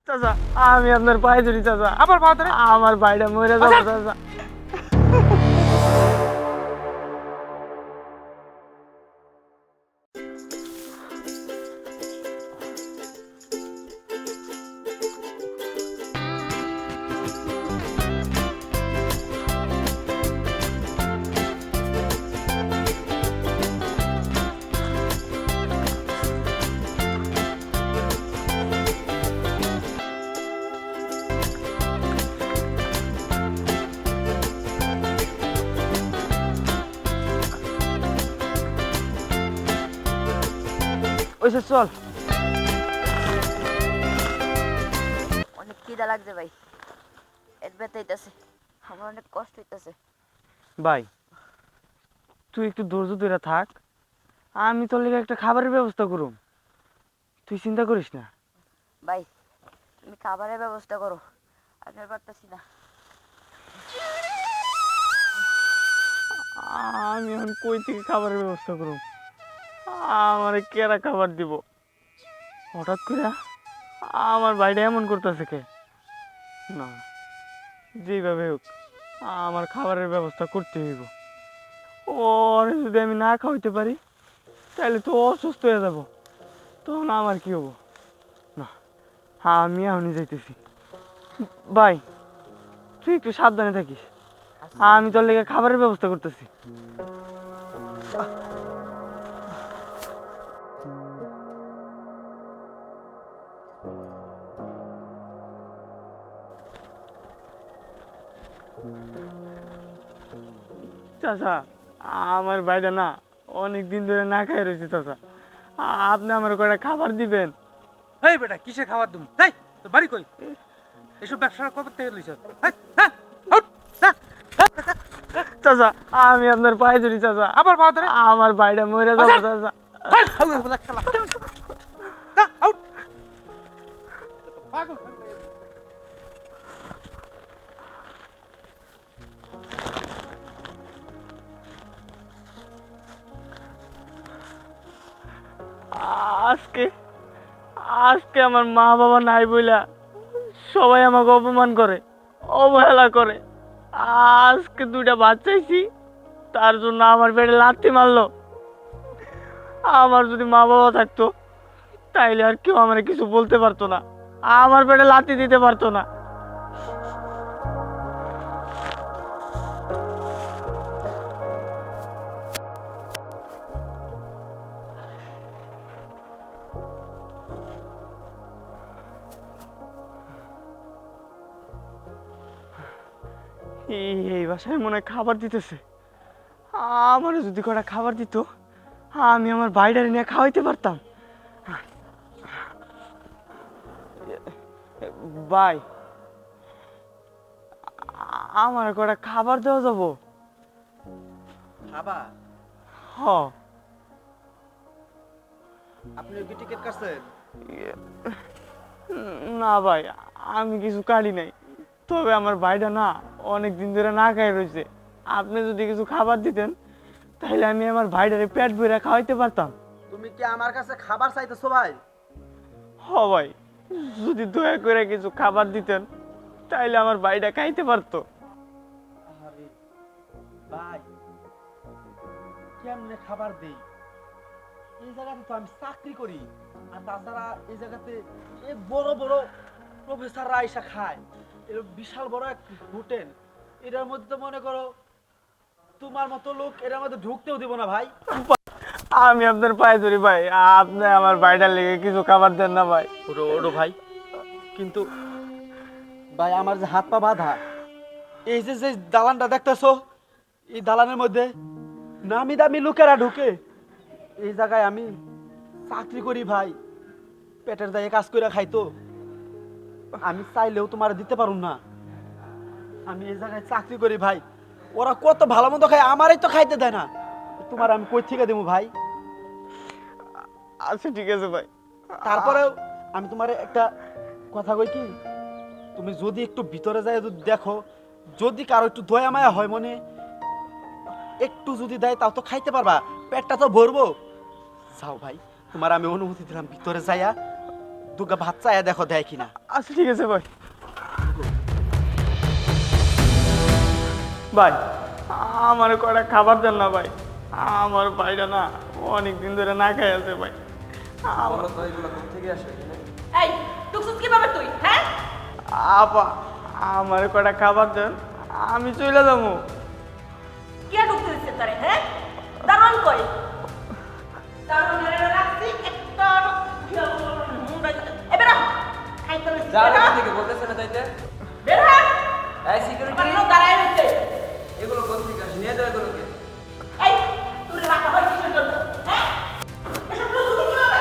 চাচা আমি আপনার পায়ে ধরি চাচা, আবার পা ধরে আমার ভাইটা মরে যাবো চাচা। ওইসে চল। অনেক খিদা লাগছে ভাই, পেট ব্যথা হইতাছে, আমার অনেক কষ্ট হইতাছে। ভাই তুই একটু ধৈর্য ধরে থাক, আমি তোর লেগে একটা খাবারের ব্যবস্থা করুম, তুই চিন্তা করিস না। ভাই তুমি খাবারের ব্যবস্থা করো, আমি আর পারতাছি না। আমি এখন কই থেকে খাবারের ব্যবস্থা করুম, আমারে কেরা খাবার দিব? হঠাৎ করে আমার ভাইটা এমন করতেছে কে? না, যেভাবে হোক আমার খাবারের ব্যবস্থা করতে হইব। ওরে যদি আমি না খাওয়াইতে পারি তাহলে তো অসুস্থ হয়ে যাব, তখন আমার কি হবো? না, আমি এখনই যাইতেছি। ভাই তুই একটু সাবধানে থাকিস, আমি তোর লেগে খাবারের ব্যবস্থা করতেছি। চাচা আমার ভাইটা না অনেক দিন ধরে না খাই রয়েছে চাচা, আপনি আমার কয়টা খাবার দিবেন? এই বেটা কিসে খাবার তুমি? এই তো বাড়ি কই? এসব ব্যবসা কবে থেকে লইছ? হ্যাঁ হ্যাঁ চাচা আমি আপনার পায়ে ধরি চাচা, আবার পা ধরে আমার ভাইটা মরে যাবো চাচা। পাগল। আজকে আজকে আমার মা বাবা নাই বইলা সবাই আমাকে অপমান করে, অবহেলা করে। আজকে দুইটা বাচ্চাইছি তার জন্য আমার পেটে লাথি মারলো। আমার যদি মা বাবা থাকতো তাইলে আর কেউ আমার কিছু বলতে পারতো না, আমার পেটে লাথি দিতে পারতো না। এই বাসায় মনে হয় খাবার দিতেছে, আমার যদি কটা খাবার দিত আমি আমার ভাইটারে নিয়ে খাওয়াইতে পারতাম। ভাই আমার কটা খাবার দেওয়া যাবো? খাবার? হ। আপনি কি টিকিট কাটছেন? না ভাই আমি কিছু কাটি নাই, তবে আমার ভাইটা না অনেক দিন ধরে না খাই রয়েছে, আপনি যদি কিছু খাবার দিতেন তাহলে আমি আমার ভাইটারে পেট ভরে খাওয়াইতে পারতাম। তুমি কি আমার কাছে খাবার চাইতেছো ভাই? হ ভাই, যদি দয়া করে কিছু খাবার দিতেন তাইলে আমার ভাইটা খাইতে পারতো। আরে ভাই, কেমনে খাবার দেই? এই জায়গাতে তো আমি চাকরি করি, আর তাছাড়া এই জায়গাতে এই বড় বড় প্রফেসররা আইসা খায়, এর বিশাল বড় এক হোটেল, এটার মধ্যে তো মনে করো তোমার মতো লোক এটার মধ্যে ঢুকতেও দিব না ভাই। আমি আপনার পায়ে ধরি ভাই, আপনি আমার ভাইটার লেগে কিছু খাবার দেন না ভাই। ওরো ওরো ভাই, কিন্তু ভাই আমার যে হাত পা বাঁধা, এই যে যে দালানটা দেখতেছো, এই দালানের মধ্যে নামি দামি লোকেরা ঢুকে। এই জায়গায় আমি চাকরি করি ভাই, পেটের দায়ে কাজ করে খাইতো, আমি চাইলেও তোমার দিতে পারুম না। আমি এই জায়গায় চাকরি করি ভাই, ওরা কত ভালো মন্দ খায়, আমারই তো খাইতে দেয় না, তোমার আমি কই থেকে দেবো ভাই? আচ্ছা ঠিক আছে ভাই। তারপরেও আমি তোমার একটা কথা কই কি, তুমি যদি একটু ভিতরে যায় যদি দেখো, যদি কারো একটু দয়া মায়া হয় মনে, একটু যদি দেয় তাও তো খাইতে পারবা, পেটটা তো ভরবো। যাও ভাই, তোমার আমি অনুমতি দিলাম ভিতরে যাইয়া দুগা ভাত চাইয়া দেখো দেয় কিনা। আচ্ছা ঠিক আছে ভাই। ভাই আমার কয়টা খাবার দেন না ভাই, আমার ভাইটা না অনেক দিন ধরে না খাই আছে ভাই। এই টুকসুস কিভাবে তুই হ্যাঁ? আপা আমার কয়টা খাবার দেন, আমি চলে যাবো। কে ঢুকতে দিচ্ছে তোরে হ্যাঁ? দারুণ কই দারুণ এর রাখছি একটা এবারে খাই তো যাও থেকে বলতেছে না তাইতে বের হ এই সিকিউরিটি আমার লোক দাঁড়ায় রয়েছে। এগুলো কোন থেকে আসে? নিয়ে যাও এগুলোকে। এই তুই রাখা হয় কিসের জন্য হ্যাঁ? এসব টুকসুস কিভাবে?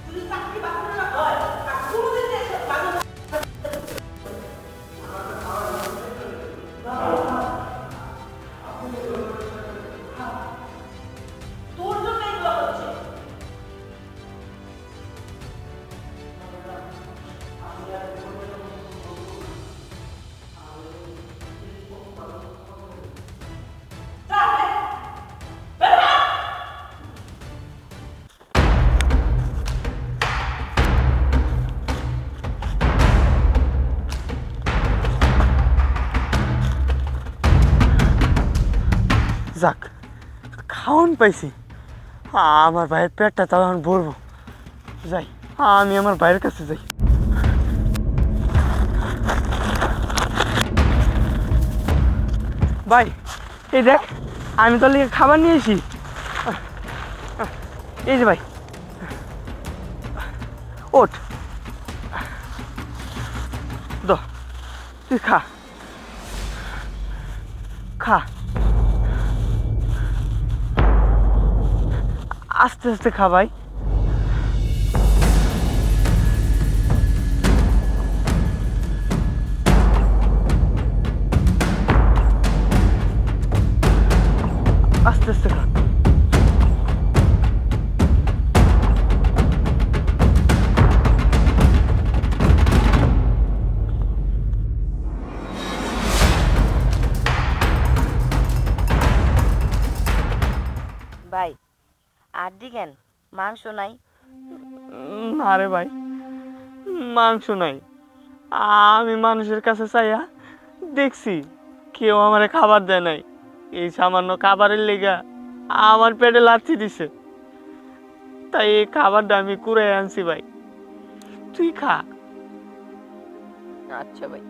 তুই চাকরি বাকরি না হয় আর কোনোদিন এসব বাজে তোর জন্য এগুলো হচ্ছে। যাক খাওন পাইছি, আমার ভাইয়ের পেটটা তাও এখন ভরবো। যাই আমি আমার ভাইয়ের কাছে যাই। ভাই এই দেখ আমি তোর লিগে খাবার নিয়ে এসি। এই যে ভাই ওঠ, দ তুই খা খা, আস্তে আস্তে খা ভাই। আস্তে আস্তে খা। ভাই আর দিকেন মাংস নাই? না রে ভাই মাংস নাই। আমি মানুষের কাছে চাইয়া দেখছি কেউ আমারে খাবার দেয় নাই। এই সামান্য খাবারের লেগা আমার পেটে লাথি দিছে, তাই এই খাবারটা আমি কুড়াই আনছি ভাই, তুই খা। আচ্ছা ভাই।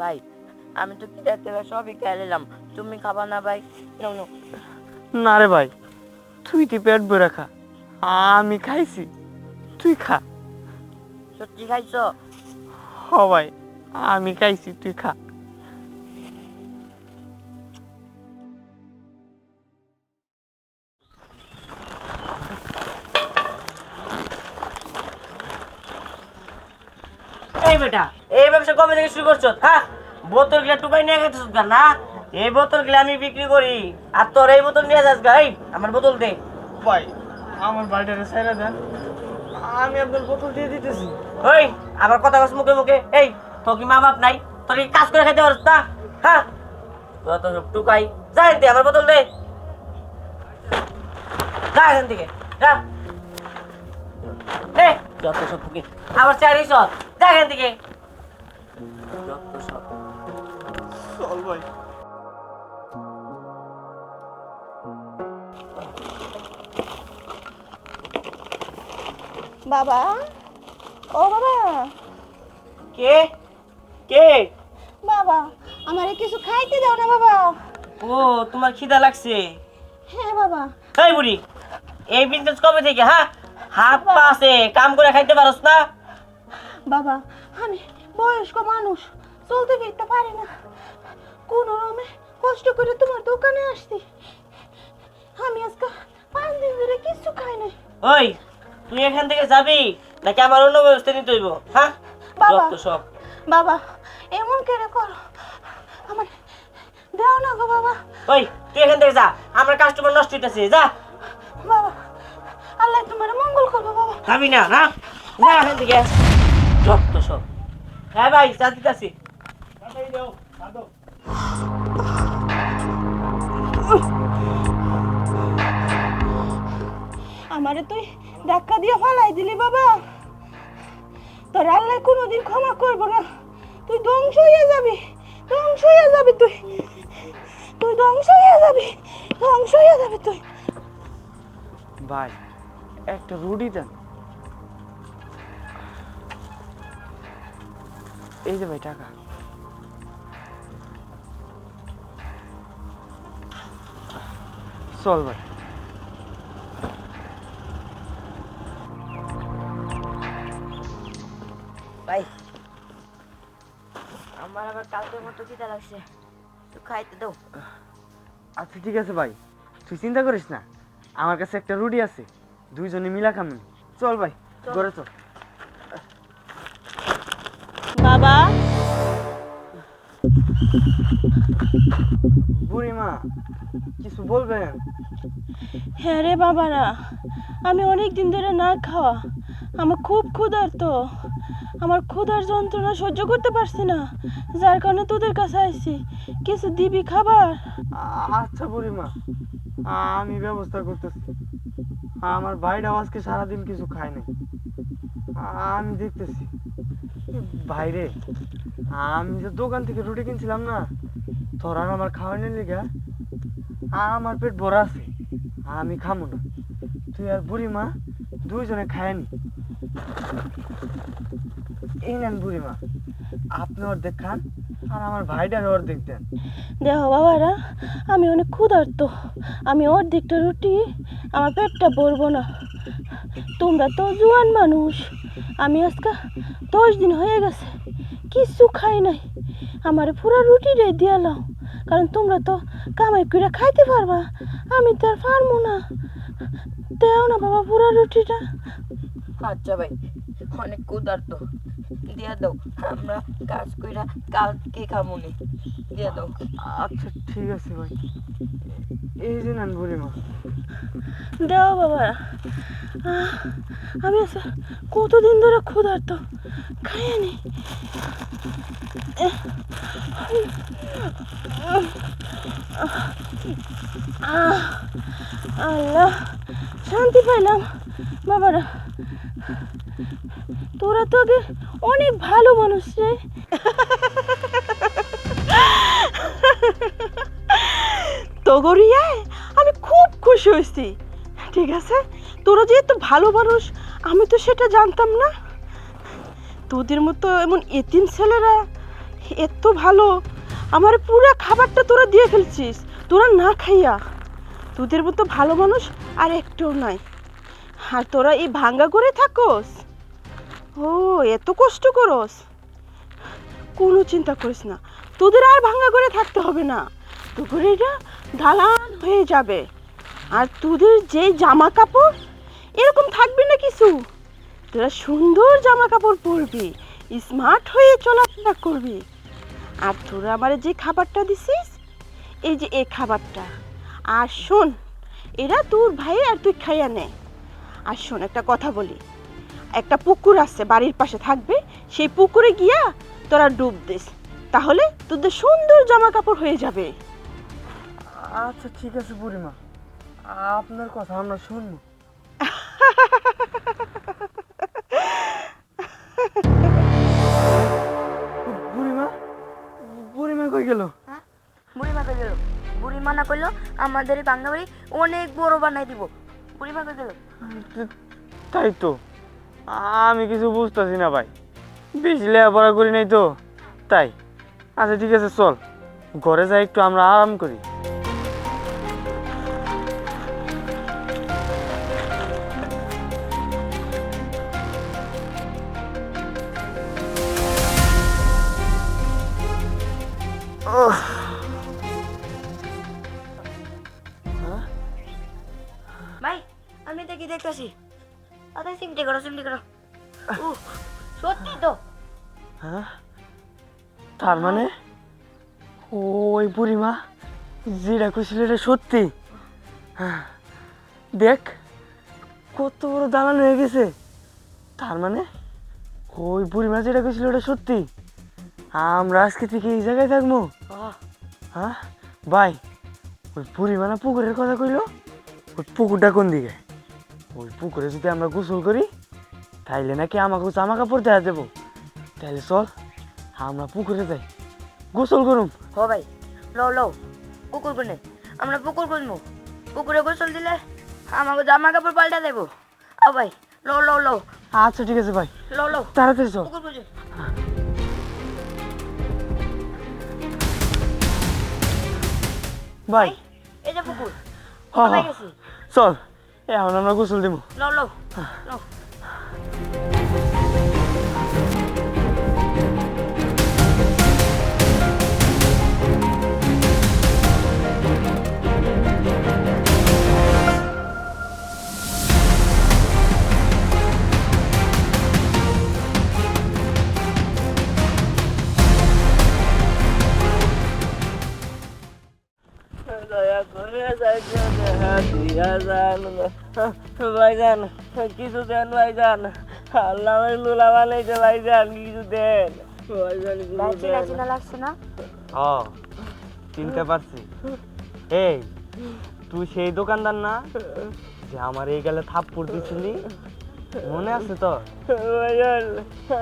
ভাই আমি তো খিদে থেকে সবই খেয়ে নিলাম, তুমি খাবা না ভাই? নাও নাও। না রে ভাই তুই তুই পেট ভরে খা, আমি খাইছি, তুই খা। সত্যি খাইছো? হ ভাই আমি খাইছি, তুই খা। এই বেটা এই ব্যবসা কবে থেকে শুরু করছো? হ্যাঁ বোতল গুলা টুকাই নিয়ে গেছিস না? এই বোতল গুলা আমি বিক্রি করি আর তোর এই বোতল নিয়ে যাস গাই, আমার বোতল দে। ভাই আমার বাড়িটারে ছেড়ে দেন, আমি আপনার বোতল দিয়ে দিতেছি। ওই আবার কথা কস মুখে মুখে, এই তোর কি মা বাপ নাই? তোর কি কাজ করে খাইতে পারছ না? হ্যাঁ তোর তো সব টুকাই, যা এখান থেকে, আমার বোতল দে, যা এখান থেকে যা। যত সব ফকির, আবার চাইনিস যা এখান থেকে, যত সব। চল ভাই। বাবা, ও বাবা, কে কে? বাবা আমারে কিছু খাইতে দাও না বাবা। ও তোমার খিদা লাগছে? হ্যাঁ বাবা। এই বুড়ি এই বিজনেস কবে থেকে? হ্যাঁ হাত পা আছে, কাম করে খাইতে পারোস না? বাবা আমি বয়স্ক মানুষ, চলতে ফিরতে পারি না, কোন রকমে কষ্ট করে তোমার দোকানে আসছি। আমি আজকে 5 দিন ধরে কিছু খাই নাই। ওই তুই এখান থেকে যাবি, নাকি আমার অন্য ব্যবস্থা নিতে হইব? হ্যাঁ বাবা। যত সব। বাবা এমন কেন করো আমার দেও না গো বাবা। ওই তুই এখান থেকে যা, আমার কাস্টমার নষ্ট হইতাছে, যা। বাবা আল্লাহ তোমার মঙ্গল করবো বাবা। খাবি না না, যা এখান থেকে, যত সব। হ্যাঁ ভাই, চা দিতাছি। আমারে তুই ধাক্কা দিয়ে ফালাই দিলি বাবা, তোর আল্লাহ কোনোদিন ক্ষমা করবো না। তুই ধ্বংস হয়ে যাবি, ধ্বংস হয়ে যাবি, তুই তুই ধ্বংস হয়ে যাবি, ধ্বংস হয়ে যাবি তুই। ভাই একটা রুটি দেন। এই যে ভাই টাকা। চল ভাই। ভাই আমার আবার কালকের মতো খিদা লাগছে, তো খাইতে দাও। আচ্ছা ঠিক আছে ভাই, তুই চিন্তা করিস না, আমার কাছে একটা রুটি আছে, দুইজনে মিলা খামু। চল ভাই ঘরে চল। বাবা বুড়িমা কিছু বলবেন? হ্যাঁ রে বাবারা, আমি অনেক দিন ধরে না খাওয়া, আমার খুব ক্ষুধার্ত, আমার ক্ষুধার যন্ত্রণা সহ্য করতে পারছি না, যার কারণে তোদের কাছে আসছি, কিছু দিবি খাবার? আচ্ছা বুড়িমা, আমি ব্যবস্থা করতেছি। আমার ভাইটাও আজকে সারাদিন কিছু খায় নাই, আমি দেখতেছি। ভাইরে, আমি যে দোকান থেকে রুটি কিনছিলাম না, তোর আর আমার খাওয়ানোর লিগা আমার পেট ভরা আছে, আমি খামো না। তুই আর বুড়িমা দুইজনে খায়নি। এই নেন বুড়িমা, আপনি অর্ধেক খান আর আমার ভাইটার অর্ধেক দেন। দেখো বাবারা, আমি অনেক ক্ষুধার্ত, আমি অর্ধেকটা রুটি আমার পেটটা ভরবো না। তোমরা তো জোয়ান মানুষ, আমি আজকে 10 দিন হয়ে গেছে কিছু খাই নাই, আমার পুরো রুটিটাই দিয়ে লাও, কারণ তোমরা তো কামাই করে খাইতে পারবা, আমি তো আর পারবো না। দেও না বাবা পুরো রুটিটা। আচ্ছা ভাই, অনেক ক্ষুধার্ত, দিয়া দাও, আমরা কাজ কইরা কালকে খামুনি, দিয়া দাও। আচ্ছা ঠিক আছে ভাই, এই যে নেন বুড়িমা। দেও বাবা, আমি আচ্ছা কতদিন ধরে ক্ষুধার্ত, খাইনি। আল্লাহ, শান্তি পাইলাম। বাবারা, তোরা তো আগে অনেক ভালো মানুষ রে। তগরিয়ায় আমি খুব খুশি হয়েছি। ঠিক আছে, তোরা যে এত ভালো মানুষ আমি তো সেটা জানতাম না। তোদের মতো এমন এতিম ছেলেরা এত ভালো, আমার পুরো খাবারটা তোরা দিয়ে ফেলছিস, তোরা না খাইয়া। তোদের মতো ভালো মানুষ আর একটাও নাই। আর তোরা এই ভাঙ্গা করে থাকোস, ও এত কষ্ট করস, কোনো চিন্তা করিস না, তোদের আর ভাঙ্গা করে থাকতে হবে না, তোদের এটা দালান হয়ে যাবে। আর তোদের যে জামা কাপড় এরকম থাকবে না কিছু, তোরা সুন্দর জামা কাপড় পরবি, স্মার্ট হয়ে চলাফেরা করবি। আর তোরা আমার যে খাবারটা দিছিস, এই যে এই খাবারটা, আর শোন, এরা তোর ভাই আর তুই খাইয়া নে। আর শোন, একটা কথা বলি, একটা পুকুর আছে বাড়ির পাশে থাকবে, সেই পুকুরে গিয়া তোরা ডুব দিস, তাহলে তোদের সুন্দর জামা কাপড় হয়ে যাবে। আচ্ছা ঠিক আছে বুড়িমা, আপনার কথা আমরা শুনবো। বুড়িমা, বুড়িমা কই গেল? বুড়িমা কই গেল? বুড়িমা না কইলো আমাদের এই বাংলা বাড়ি অনেক বড় বানাই দিব। বুড়িমা কই গেল? তাই তো, আমি কিছু বুঝতেছি না ভাই, বেশি লেখাপড়া করি নাই তো তাই। আচ্ছা ঠিক আছে, চল ঘরে যাই, একটু আমরা আরাম করি। ভাই আমি তো কি দেখতেছি, আরে চিমটি করো চিমটি করো। সত্যি তো হ্যাঁ তার মানে ওই বুড়িমা যেটা কইছিল এটা সত্যি। হ্যাঁ, দেখ কত বড় দালান হয়ে গেছে। তার মানে ওই বুড়িমা যেটা কইছিল ওটা সত্যি। আমরা আজকে থেকে এই জায়গায় থাকবো। হ্যাঁ ভাই, ওই বুড়িমা না পুকুরের কথা কইলো, ওই পুকুরটা কোন দিকে? ওই পুকুরে যদি আমরা গোসল করি তাইলে নাকি আমাকে জামা কাপড় দেওয়া দেবো। তাহলে চল আমরা পুকুরে যাই, গোসল করুম। হ ভাই, লও লও পুকুর কোনে, আমরা পুকুর খুঁজবো। পুকুরে গোসল দিলে আমাকে জামা কাপড় পাল্টা দেবো। আও ভাই, লও লও লও আচ্ছা ঠিক আছে ভাই, লও লও তাড়াতাড়ি চল। পুকুর খুঁজে। ভাই এই যে পুকুর, হ্যাঁ কোথায় হ্যাঁ গেছি? চল এখন আমরা গোসল দেবো। লও লও লও। ভাইজান কিছু দেন ভাইজান, আল্লাহ আমার লুলা বানাইছে ভাইজান, কিছু দেন ভাইজান, কিছু চিনা দেন। চিনা লাগছে না? ও চিনতে পারছি। এই তুই সেই দোকানদার না যে আমার এই গেলে থাপ্পড় দিছিলি, মনে আছে তোর? ভাইজান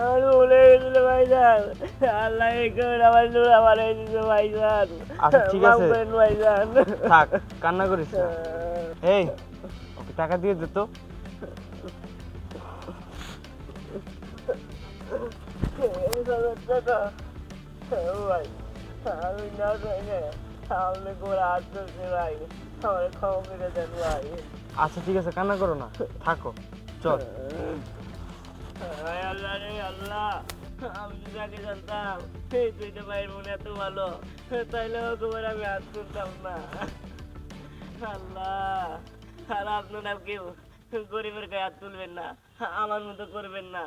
আমার ভুলে গেছিল ভাইজান, আল্লাহ আমার লুলা বানাইছে ভাইজান। আচ্ছা ঠিক মাফ আছে, করেন ভাইজান। থাক কান্না করিস না। এই ওকে টাকা দিয়ে দে তো। ভাই আমি না জানি, আপনি করে আসতেছে ভাই, আমার ক্ষমা করে দেন ভাই। আচ্ছা ঠিক আছে, কান্না করো না, থাকো চল। ভাই আল্লাহ রে আল্লাহ, আমি যদি আগে জানতাম এই দুইটা ভাইয়ের মনে এত ভালো, তাইলে ওকে আমি হাত তুলতাম না। আল্লাহ, আর আপনারা কেউ গরিবের গায়ে হাত তুলবেন না, আমার মতো করবেন না।